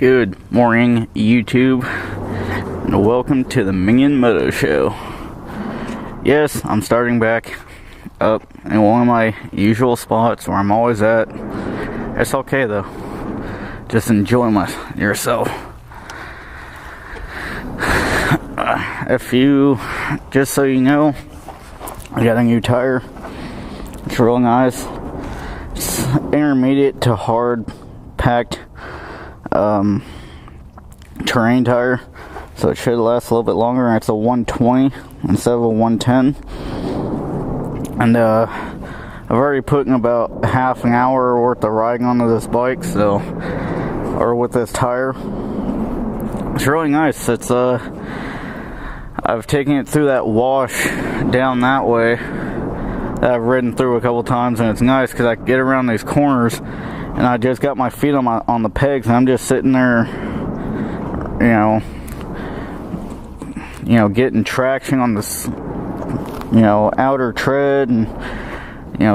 Good morning, YouTube, and welcome to the Minion Moto Show. Yes, I'm starting back up in one of my usual spots where I'm always at. It's okay though. Just enjoy yourself. Just so you know, I got a new tire. It's real nice. It's intermediate to hard packed terrain tire, so it should last a little bit longer. It's a 120 instead of a 110, and I've already put in about half an hour worth of riding onto this bike, or with this tire. It's really nice. It's I've taken it through that wash down that way that I've ridden through a couple times, and it's nice because I can get around these corners and I just got my feet on the pegs, and I'm just sitting there, getting traction on this, outer tread, and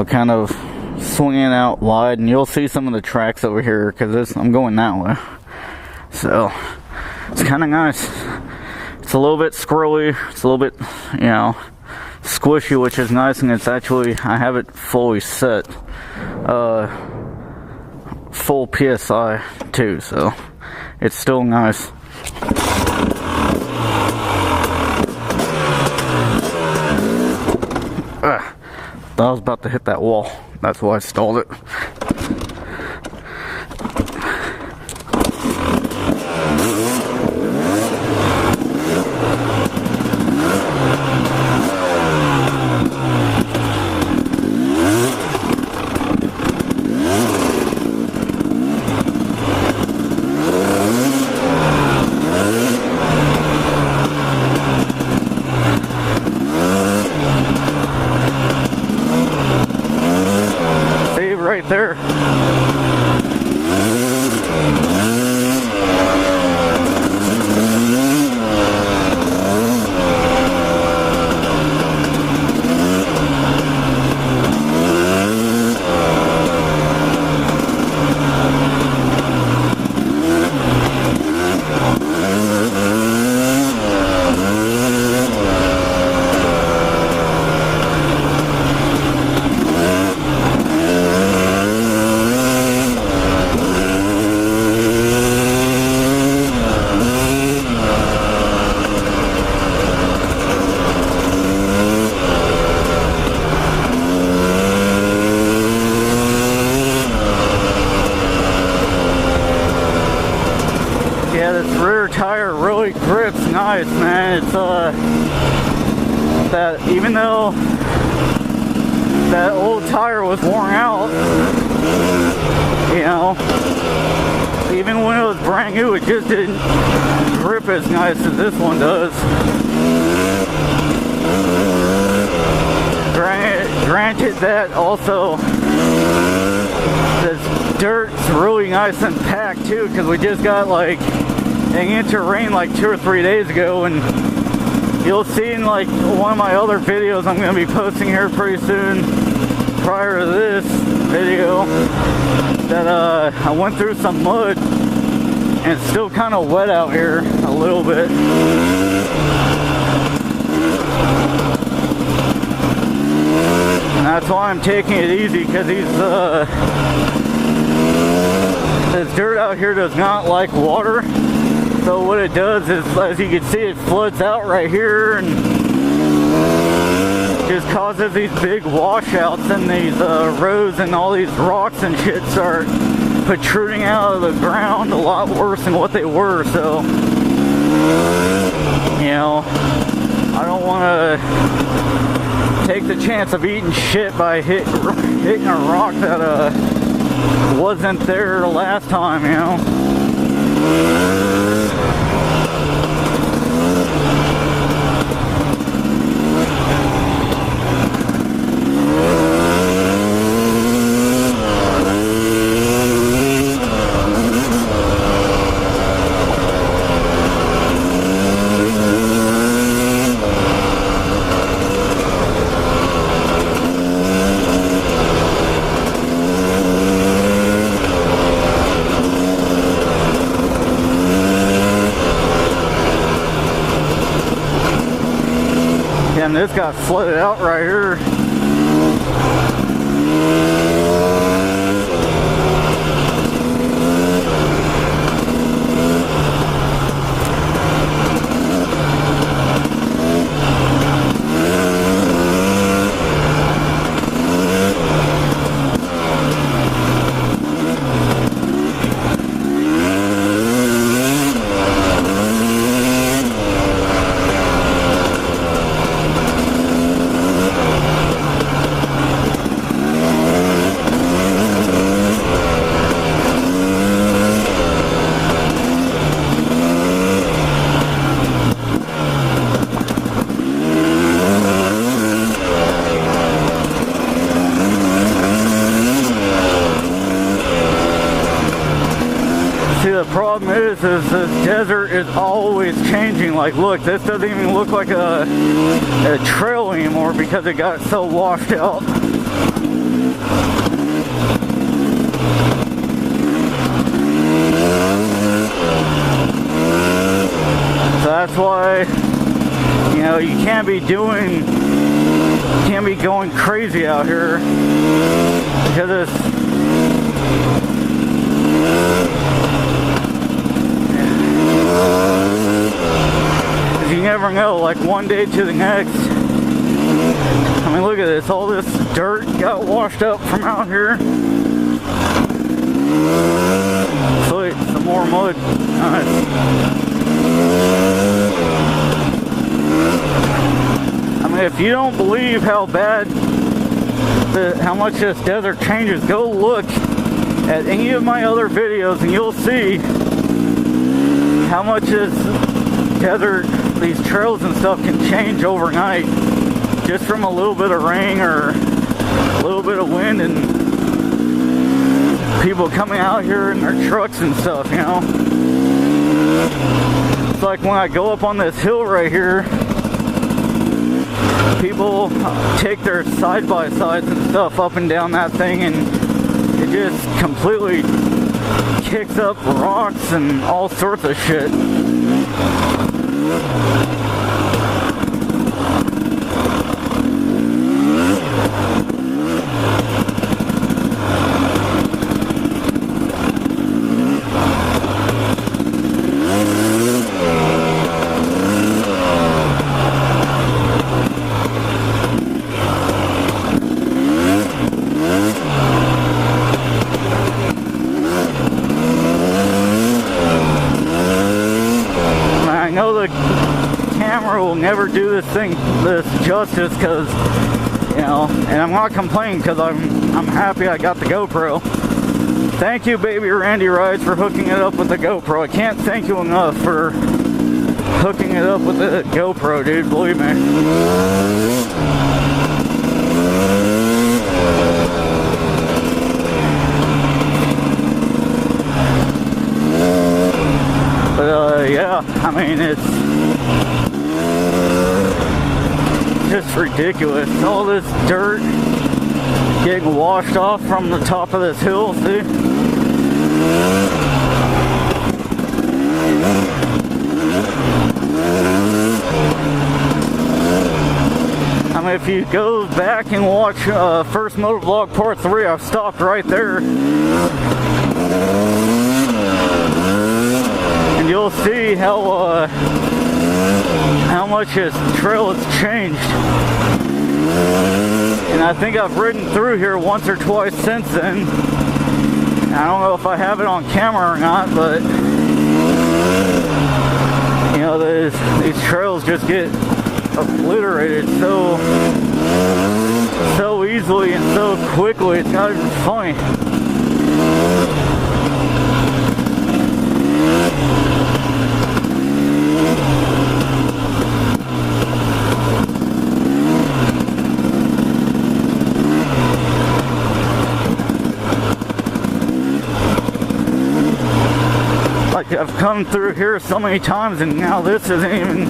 kind of swinging out wide. And you'll see some of the tracks over here because I'm going that way, so it's kind of nice. It's a little bit squirrely. It's a little bit, squishy, which is nice, and it's actually, I have it fully set. Full PSI too, so it's still nice. I was about to hit that wall. That's why I stalled it. Right there. Yeah, this rear tire really grips nice, man. It's that even though that old tire was worn out, even when it was brand new, it just didn't grip as nice as this one does. Granted that also this dirt's really nice and packed too, because we just got like an inch of rain like 2 or 3 days ago, and you'll see in like one of my other videos I'm going to be posting here pretty soon prior to this video that I went through some mud, and it's still kind of wet out here a little bit. And that's why I'm taking it easy, because this dirt out here does not like water. So what it does is, as you can see, it floods out right here and just causes these big washouts, and these roads and all these rocks and shit start protruding out of the ground a lot worse than what they were. So, I don't want to take the chance of eating shit by hitting a rock that wasn't there last time, And this got flooded out right here. The problem is this desert is always changing. Like, look, this doesn't even look like a trail anymore because it got so washed out. So that's why, you know, you can't be going crazy out here because it's you never know, like one day to the next. I mean, look at this, all this dirt got washed up from out here. So some more mud. Nice. I mean, if you don't believe how bad, how much this desert changes, go look at any of my other videos and you'll see how much this desert, these trails and stuff can change overnight just from a little bit of rain or a little bit of wind and people coming out here in their trucks and stuff, you know. It's like when I go up on this hill right here, people take their side-by-sides and stuff up and down that thing and it just completely kicks up rocks and all sorts of shit. I know the camera will never do this justice because, you know, and I'm not complaining because I'm happy I got the GoPro. Thank you, baby Randy Rides, for hooking it up with the GoPro. I can't thank you enough for hooking it up with the GoPro, dude, believe me. But yeah, I mean, it's just ridiculous. All this dirt getting washed off from the top of this hill, see? I mean, if you go back and watch First Motovlog Part 3, I've stopped right there. And you'll see how much this trail has changed. And I think I've ridden through here once or twice since then. I don't know if I have it on camera or not, but you know, these trails just get obliterated so easily and so quickly, it's not even funny. Like, I've come through here so many times and now this isn't even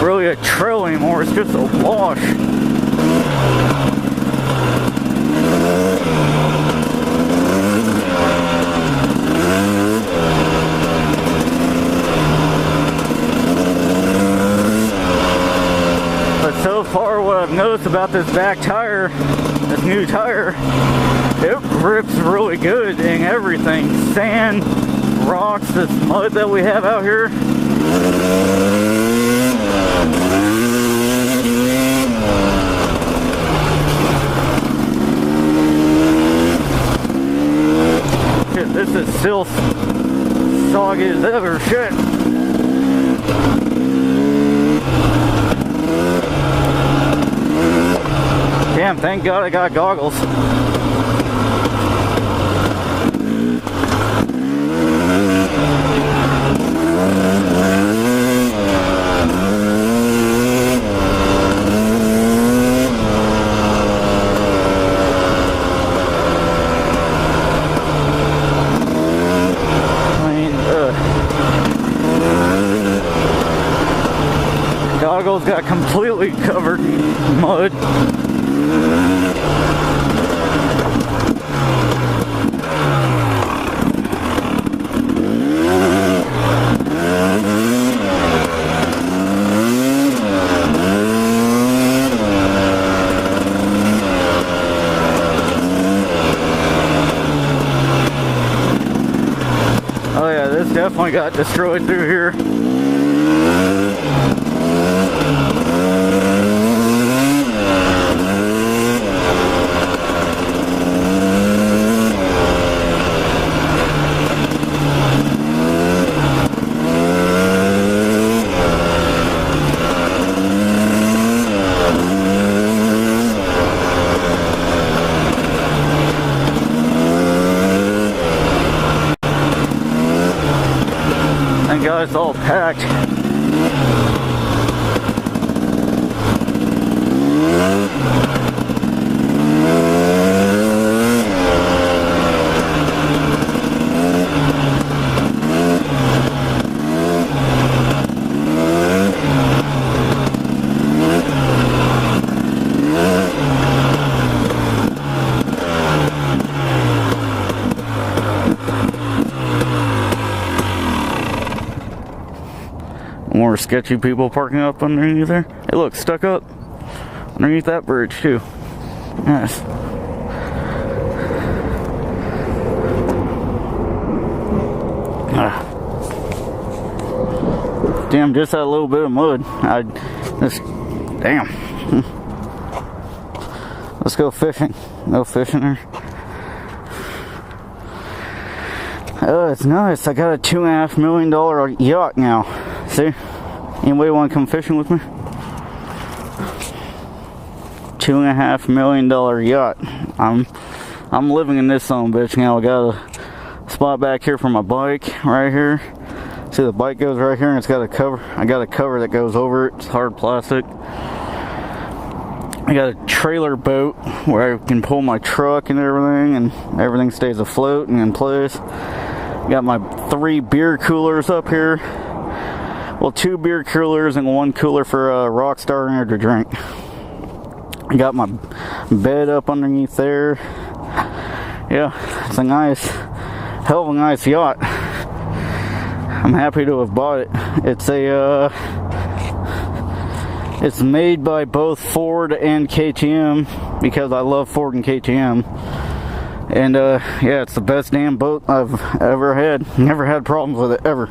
really a trail anymore, it's just a wash. But so I've noticed about this back tire, this new tire, it rips really good in everything. Sand, rocks, this mud that we have out here. Shit, this is still soggy as ever. Shit. Damn, thank God I got goggles. Goggles got completely covered in mud. Oh yeah, this definitely got destroyed through here. And guys, all packed. More sketchy people parking up underneath there. Hey, look, stuck up underneath that bridge too. Yes. Damn, just that little bit of mud. Damn. Let's go fishing. No fishing there. Oh, it's nice. I got a $2.5 million yacht now. See? Anybody want to come fishing with me? $2.5 million yacht. I'm living in this son of a bitch now. I got a spot back here for my bike right here. See, the bike goes right here and it's got a cover. I got a cover that goes over it. It's hard plastic. I got a trailer boat where I can pull my truck and everything stays afloat and in place. Got my 3 beer coolers up here. Well, 2 beer coolers and 1 cooler for Rockstar Energy drink. I got my bed up underneath there. Yeah, it's a nice, hell of a nice yacht. I'm happy to have bought it. It's made by both Ford and KTM because I love Ford and KTM. And yeah, it's the best damn boat I've ever had. Never had problems with it ever.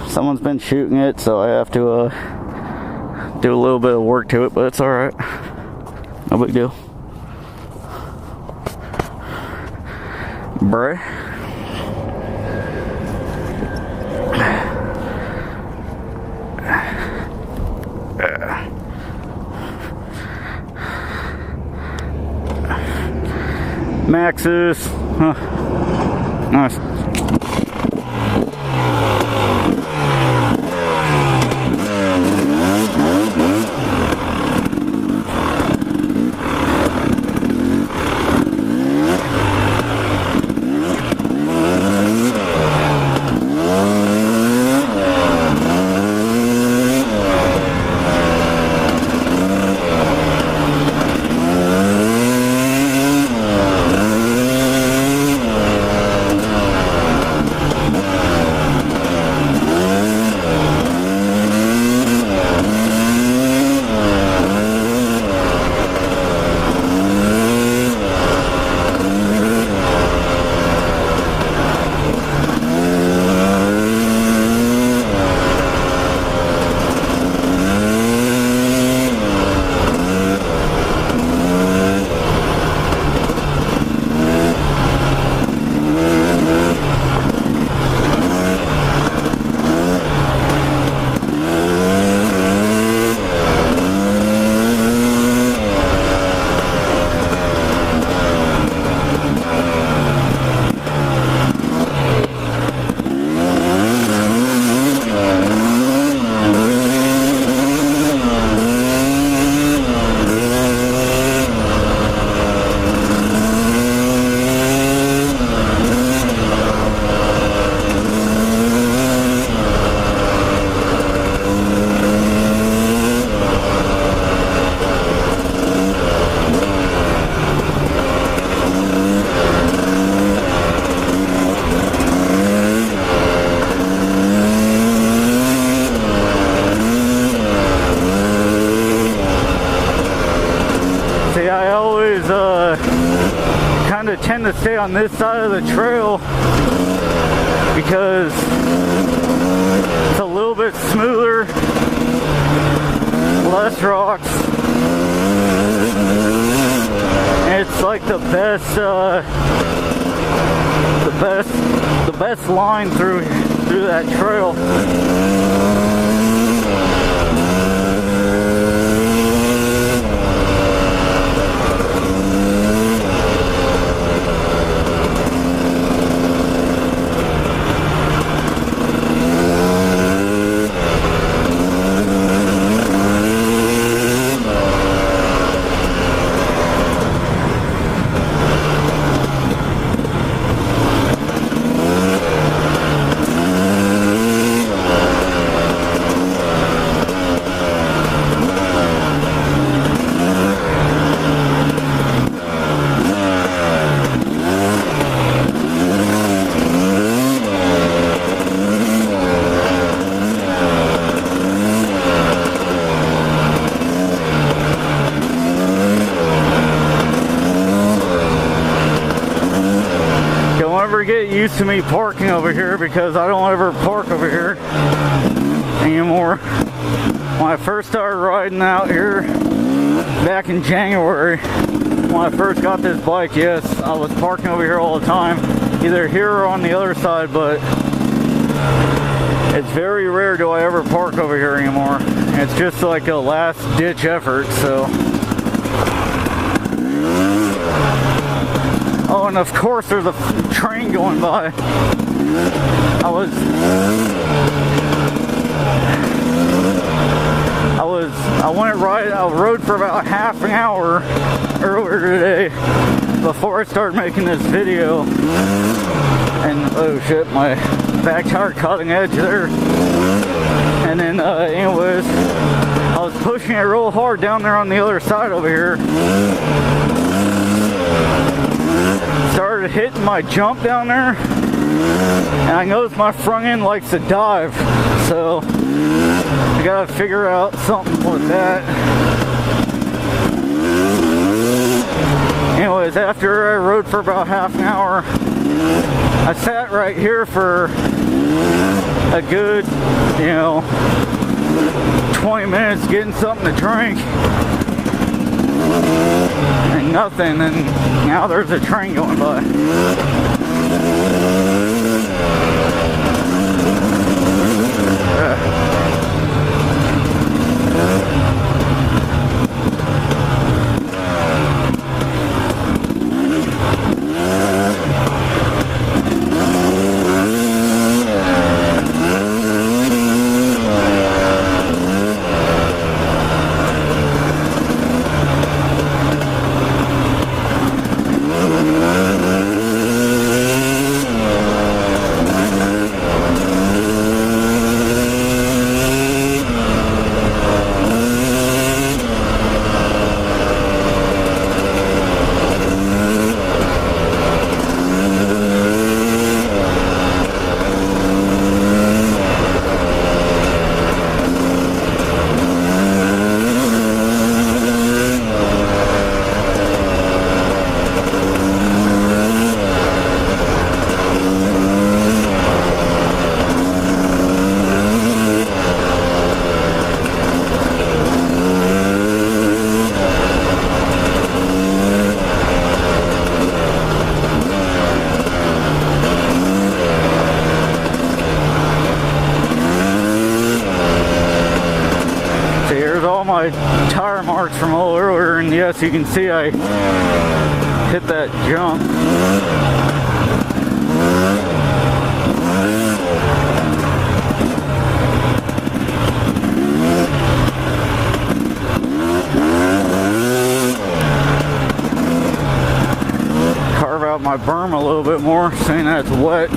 Someone's been shooting it, so I have to do a little bit of work to it, but it's alright. No big deal. Bruh. Maxus. Huh. Nice. stay on this side of the trail because it's a little bit smoother, less rocks. And it's like the best line through that trail. Get used to me parking over here because I don't ever park over here anymore. When I first started riding out here back in January, when I first got this bike, yes, I was parking over here all the time, either here or on the other side, but it's very rare do I ever park over here anymore. It's just like a last ditch effort, so. Oh, and of course there's a train going by. I rode for about half an hour earlier today before I started making this video. And oh shit, my back tire cutting edge there. And then anyways, I was pushing it real hard down there on the other side over here. Started hitting my jump down there, and I noticed my front end likes to dive, so I gotta figure out something with that. Anyways, after I rode for about half an hour, I sat right here for a good, 20 minutes getting something to drink. And nothing, and now there's a train going by. My tire marks from a little earlier, and yes, you can see I hit that jump. Carve out my berm a little bit more, seeing that it's wet.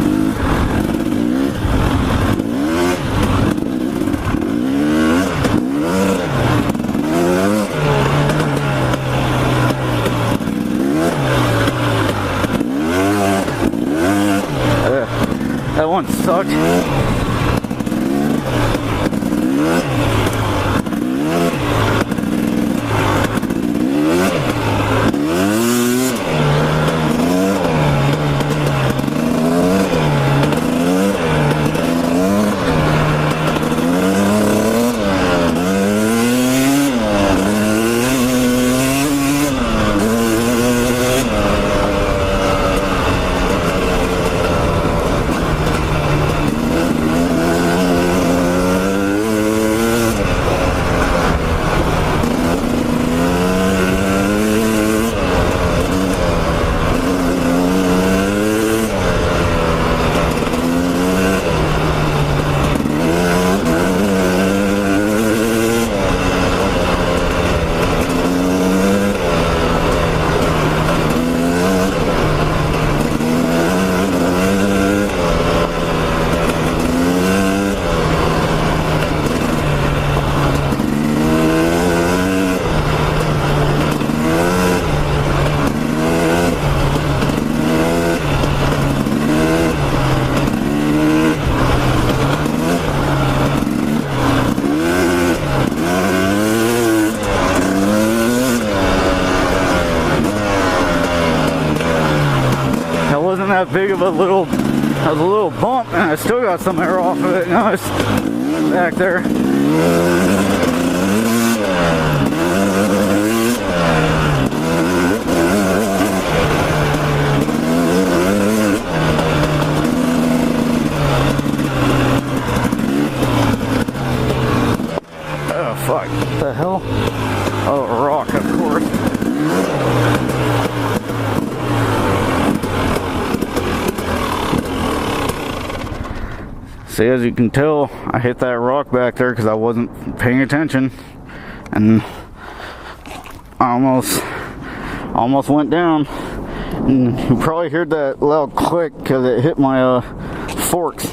That one sucked. big of a little bump, and I still got some air off of it. Now it's back there. Oh fuck, what the hell? Oh, a rock, of course. See, as you can tell, I hit that rock back there because I wasn't paying attention, and I almost went down. And you probably heard that loud click because it hit my forks.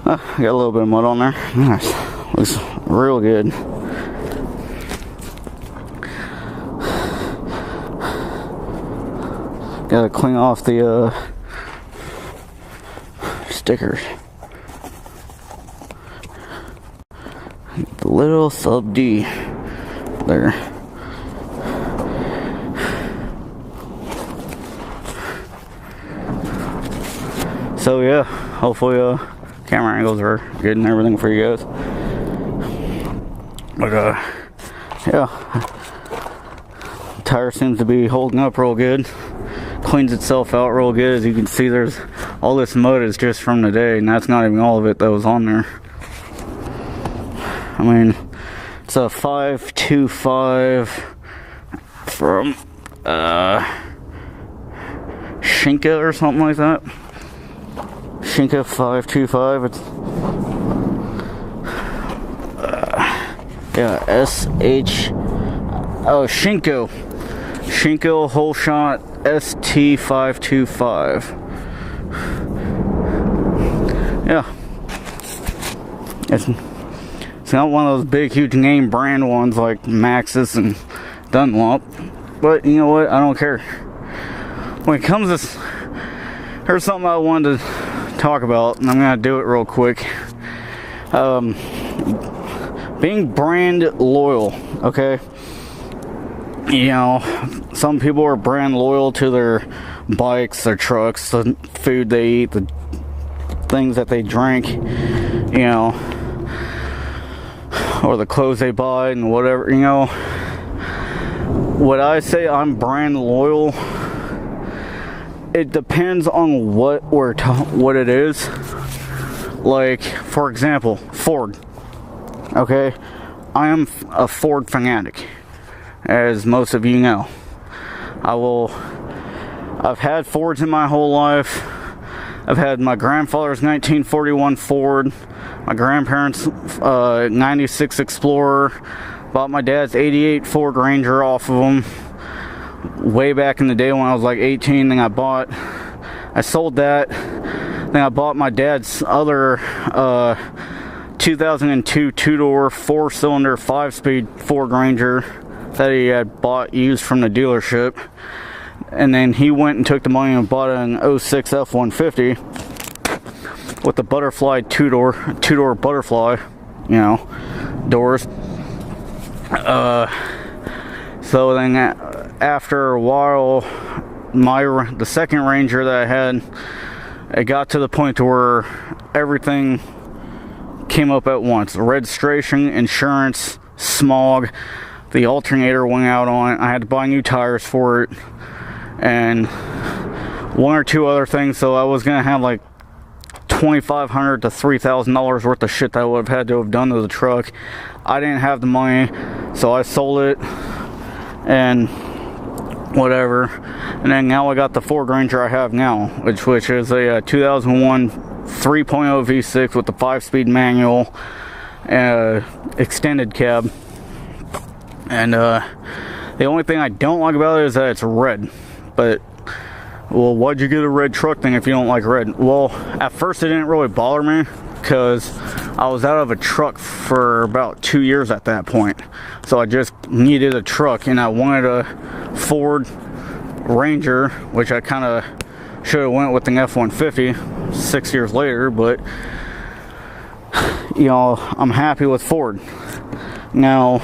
Got a little bit of mud on there. Nice, looks real good. Gotta clean off the stickers. The little sub D there. So yeah, hopefully camera angles are good and everything for you guys. But yeah, the tire seems to be holding up real good. Cleans itself out real good. As you can see, there's all this mud is just from the day, and that's not even all of it that was on there. I mean, it's a 525 from Shinka or something like that. Shinka 525. It's yeah, Shinko whole shot ST525. Yeah, it's not one of those big huge name brand ones like Maxxis and Dunlop, but you know what, I don't care. When it comes to, here's something I wanted to talk about, and I'm gonna do it real quick. Being brand loyal, okay? You know, some people are brand loyal to their bikes, their trucks, the food they eat, the things that they drink, you know, or the clothes they buy and whatever, you know. When I say I'm brand loyal, it depends on what it is. Like, for example, Ford. Okay, I am a Ford fanatic, as most of you know. I've had Fords in my whole life. I've had my grandfather's 1941 Ford, my grandparents' 96 Explorer, bought my dad's 88 Ford Ranger off of them way back in the day when I was like 18. Then I sold that. Then I bought my dad's other 2002 two-door, four-cylinder, five-speed Ford Ranger that he had bought used from the dealership. And then he went and took the money and bought an 06 F-150 with the butterfly two-door butterfly, you know, doors. So then after a while, the second Ranger that I had, it got to the point to where everything came up at once. Registration, insurance, smog, the alternator went out on it. I had to buy new tires for it, and one or two other things. So I was gonna have like $2,500 to $3,000 worth of shit that I would have had to have done to the truck. I didn't have the money, so I sold it and whatever. And then now I got the Ford Ranger I have now, which is a 2001 3.0 V6 with the 5-speed manual and extended cab. And the only thing I don't like about it is that it's red. But, well, why'd you get a red truck thing if you don't like red? Well, at first it didn't really bother me because I was out of a truck for about 2 years at that point. So I just needed a truck, and I wanted a Ford Ranger, which I kind of should have went with an F-150 6 years later, but you know, I'm happy with Ford. Now,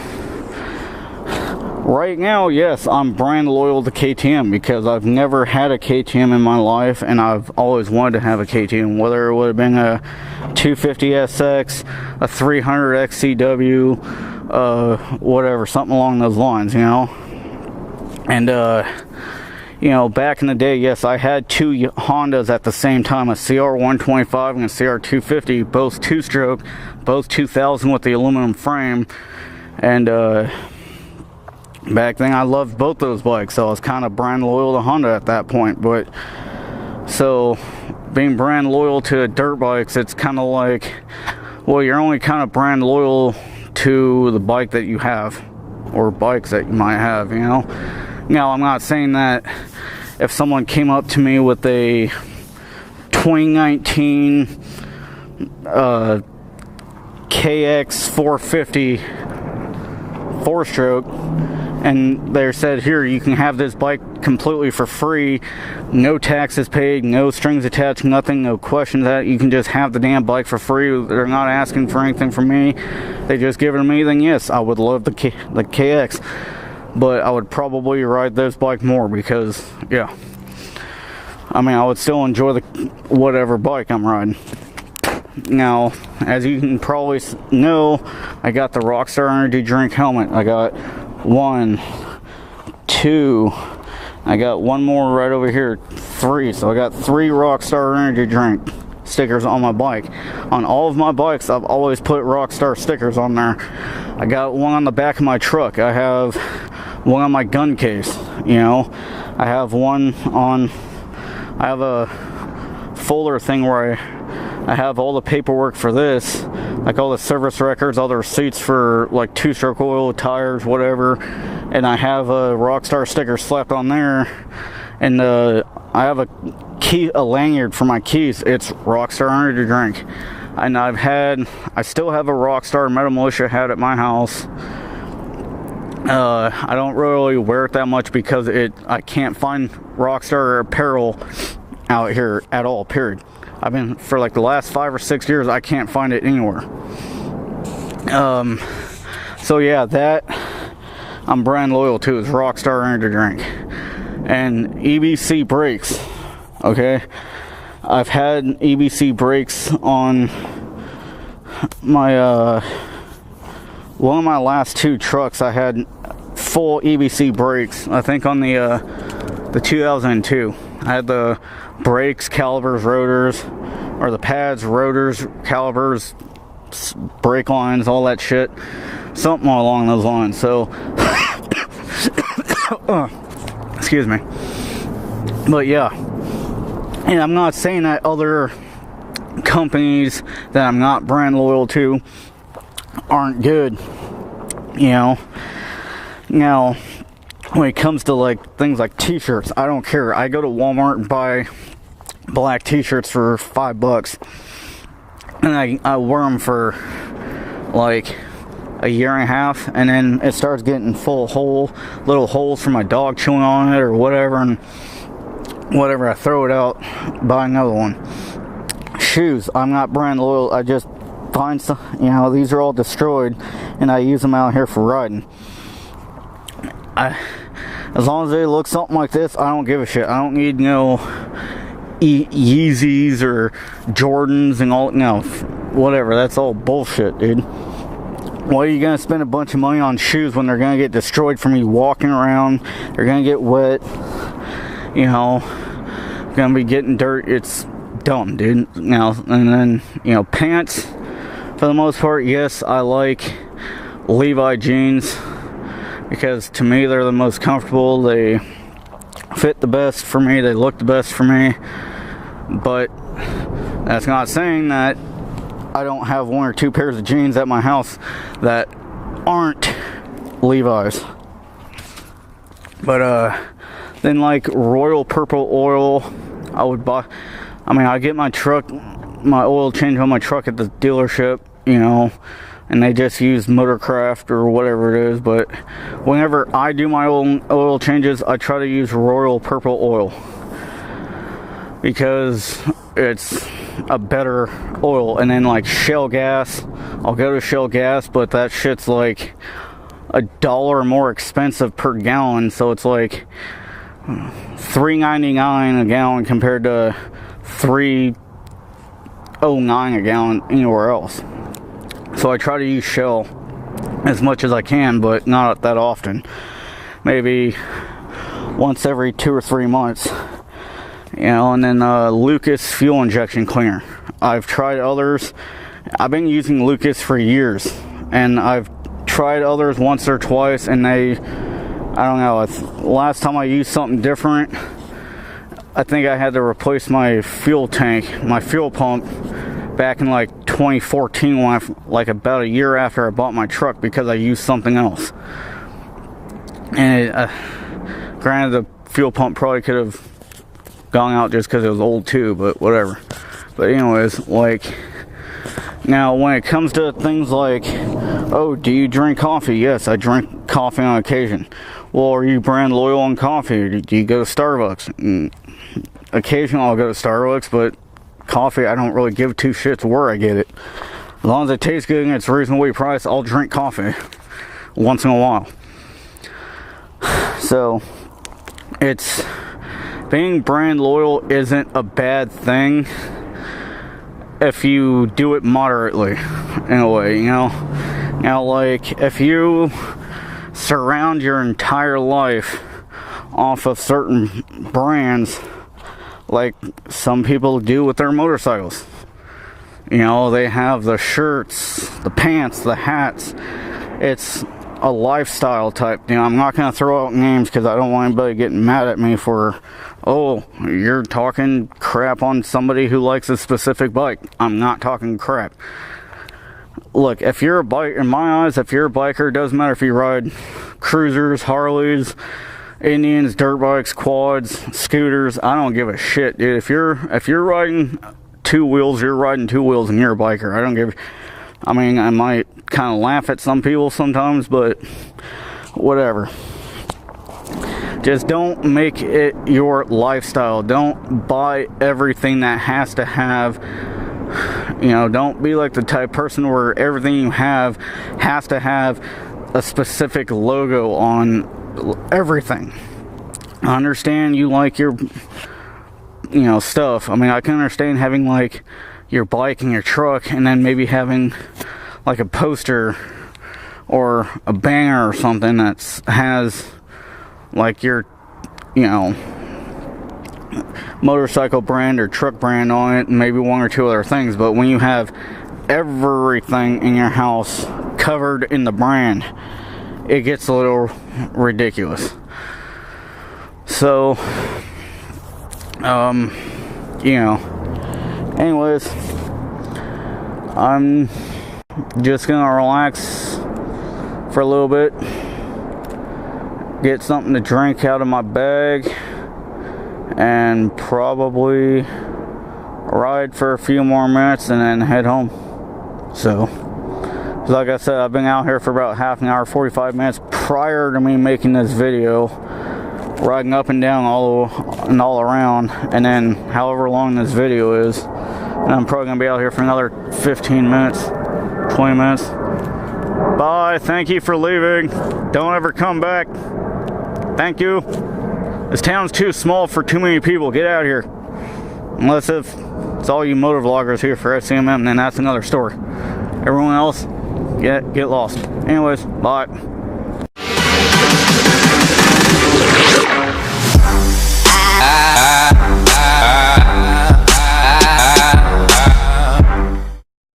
Right now, yes, I'm brand loyal to KTM because I've never had a KTM in my life, and I've always wanted to have a KTM, whether it would have been a 250SX, a 300 XCW, whatever, something along those lines, you know. And you know, back in the day, yes, I had two Hondas at the same time, a CR125 and a CR250, both two-stroke, both 2000 with the aluminum frame. And back then I loved both those bikes, so I was kind of brand loyal to Honda at that point. But so being brand loyal to dirt bikes, it's kind of like, well, you're only kind of brand loyal to the bike that you have, or bikes that you might have, you know. Now, I'm not saying that if someone came up to me with a 2019 KX 450 4-stroke and they said, here, you can have this bike completely for free, no taxes paid, no strings attached, nothing, no questions, that you can just have the damn bike for free, they're not asking for anything from me, they just give it to me, then yes, I would love the KX. But I would probably ride this bike more because, yeah, I mean, I would still enjoy the whatever bike I'm riding. Now, as you can probably know, I got the Rockstar Energy Drink helmet. I got 1, 2, I got one more right over here, 3. So I got 3 Rockstar Energy Drink stickers on my bike. On all of my bikes, I've always put Rockstar stickers on there. I got one on the back of my truck. I have one on my gun case, you know. I have one on, I have a folder thing where I have all the paperwork for this, like all the service records, all the receipts for like 2-stroke oil, tires, whatever, and I have a Rockstar sticker slapped on there, and I have a lanyard for my keys. It's Rockstar Energy Drink. And I still have a Rockstar Metal Militia hat at my house. I don't really wear it that much because I can't find Rockstar apparel out here at all, period. I've been, for like the last 5 or 6 years, I can't find it anywhere. So yeah, that I'm brand loyal to is Rockstar Energy Drink. And EBC brakes, okay? I've had EBC brakes on my one of my last 2 trucks. I had full EBC brakes. I think on the 2002, I had the brakes, calipers, rotors, or the pads, rotors, calipers, brake lines, all that shit, something along those lines. So excuse me. But yeah, and I'm not saying that other companies that I'm not brand loyal to aren't good, you know. Now, when it comes to like things like t-shirts, I don't care. I go to Walmart and buy black t-shirts for $5, and I wear them for like a year and a half, and then it starts getting little holes for my dog chewing on it or whatever, and whatever, I throw it out, buy another one. Shoes, I'm not brand loyal. I just find some, you know, these are all Distroyed, and I use them out here for riding. As long as they look something like this, I don't give a shit. I don't need no Yeezys or Jordans and all, no, whatever, that's all bullshit, dude. Why are you gonna spend a bunch of money on shoes when they're gonna get destroyed from you walking around? They're gonna get wet, you know, gonna be getting dirt. It's dumb, dude. Now, and then, you know, pants, for the most part, yes, I like Levi jeans because to me they're the most comfortable. They fit the best for me, they look the best for me. But that's not saying that I don't have 1 or 2 pairs of jeans at my house that aren't Levi's. But then like Royal Purple Oil, I would buy. I mean, I get my oil change on my truck at the dealership, you know, and they just use Motorcraft or whatever it is. But whenever I do my oil changes, I try to use Royal Purple Oil because it's a better oil. And then like Shell gas, I'll go to Shell gas, but that shit's like $1 more expensive per gallon, so it's like $3.99 a gallon compared to $3.09 a gallon anywhere else. So I try to use Shell as much as I can, but not that often. Maybe once every 2 or 3 months. You know, and then Lucas fuel injection cleaner. I've tried others. I've been using Lucas for years, and I've tried others once or twice, and I don't know, last time I used something different, I think I had to replace my fuel tank, my fuel pump, back in like 2014, when like about a year after I bought my truck, because I used something else. And granted, the fuel pump probably could have gone out just because it was old too, but whatever. But anyways, like, now when it comes to things like, oh, do you drink coffee? Yes, I drink coffee on occasion. Well, are you brand loyal on coffee? Do you go to Starbucks? Occasionally I'll go to Starbucks, but coffee, I don't really give two shits where I get it. As long as it tastes good and it's reasonably priced, I'll drink coffee once in a while. So, it's, being brand loyal isn't a bad thing if you do it moderately, in a way, you know. Now, like, if you surround your entire life off of certain brands, like some people do with their motorcycles, you know, they have the shirts, the pants, the hats. It's a lifestyle type thing. I'm not going to throw out names because I don't want anybody getting mad at me for, oh, you're talking crap on somebody who likes a specific bike. I'm not talking crap. Look, if you're a bike, in my eyes, if you're a biker, it doesn't matter if you ride cruisers, Harleys, Indians, dirt bikes, quads, scooters, I don't give a shit, dude. If you're riding two wheels, you're riding two wheels and you're a biker. I don't give, I mean, I might kind of laugh at some people sometimes, but whatever. Just don't make it your lifestyle. Don't buy everything that has to have, you know, don't be like the type of person where everything you have has to have a specific logo on everything. I understand you like your, you know, stuff. I mean, I can understand having like your bike and your truck, and then maybe having like a poster or a banner or something that has like your, you know, motorcycle brand or truck brand on it, and maybe one or two other things. But when you have everything in your house covered in the brand, it gets a little ridiculous. So, you know, anyways, I'm just gonna relax for a little bit, get something to drink out of my bag, and probably ride for a few more minutes and then head home. So, like I said, I've been out here for about half an hour, 45 minutes prior to me making this video, riding up and down all around, and then however long this video is, and I'm probably gonna be out here for another 15 minutes, 20 minutes. Bye, thank you for leaving. Don't ever come back. Thank you. This town's too small for too many people. Get out of here. Unless if it's all you motor vloggers here for SCMM, then that's another story. Everyone else, get lost. Anyways, bye.